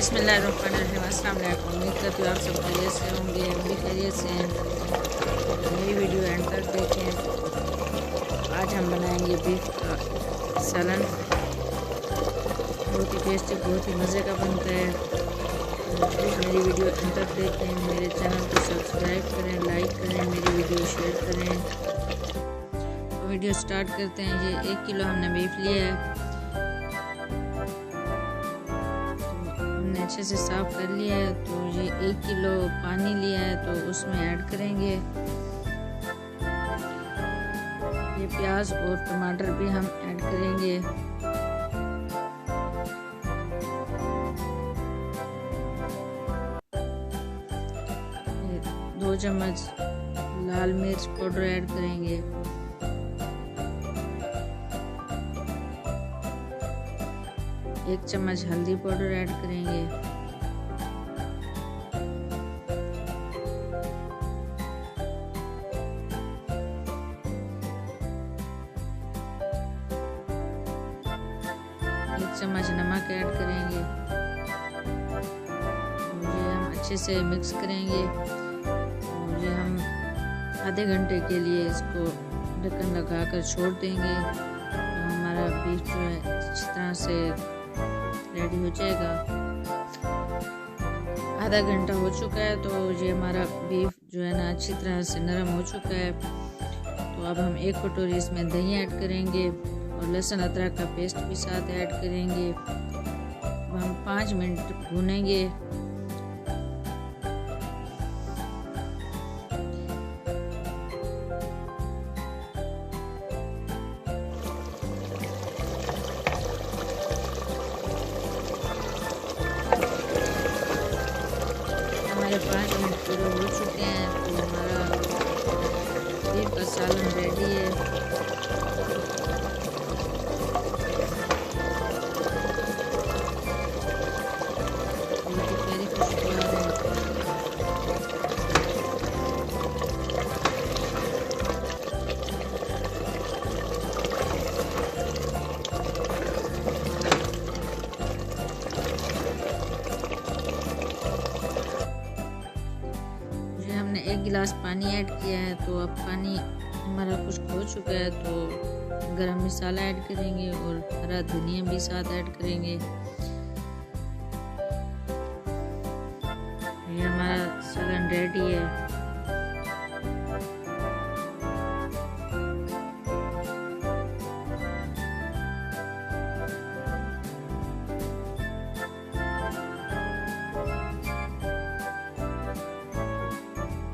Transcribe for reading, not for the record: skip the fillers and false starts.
बिस्मिल्लाहिर्रहमानिर्रहीम। अस्सलाम वालेकुम। उम्मीद करती हूँ आप सब खैरियत से होंगे, हम भी खैरियत से हैं। नई वीडियो एंड तक देखें। आज हम बनाएंगे बीफ का सालन। बहुत ही टेस्टी, बहुत ही मज़े का बनता है। प्लीज़ मेरी वीडियो एंड तक देखें। मेरे चैनल को सब्सक्राइब करें, लाइक करें, मेरी वीडियो शेयर करें। तो वीडियो स्टार्ट करते हैं। ये 1 किलो हमने बीफ लिया है। अच्छे से साफ़ कर लिया है। तो ये 1 किलो पानी लिया है, तो उसमें ऐड करेंगे ये प्याज और टमाटर भी हम ऐड करेंगे। ये 2 चम्मच लाल मिर्च पाउडर ऐड करेंगे। एक चम्मच हल्दी पाउडर ऐड करेंगे। एक चम्मच नमक ऐड करेंगे। ये हम अच्छे से मिक्स करेंगे। और ये हम आधे घंटे के लिए इसको ढक्कन लगाकर छोड़ देंगे। तो हमारा बीफ जो है अच्छी तरह से रेडी हो जाएगा। आधा घंटा हो चुका है, तो ये हमारा बीफ जो है ना अच्छी तरह से नरम हो चुका है। तो अब हम 1 कटोरी इसमें दही ऐड करेंगे और लहसुन अदरक का पेस्ट भी साथ ऐड करेंगे। अब हम 5 मिनट भूनेंगे। हमारे 5 मिनट पूरे हो चुके हैं, तो हमारा बीफ का सालन रेडी है। बहुत ही प्यारी खुशबू आ रही है। हमने 1 गिलास पानी ऐड किया है। तो अब पानी हमारा खुश्क हो चुका है, तो गरम मसाला ऐड करेंगे और हरा धनिया भी साथ ऐड करेंगे।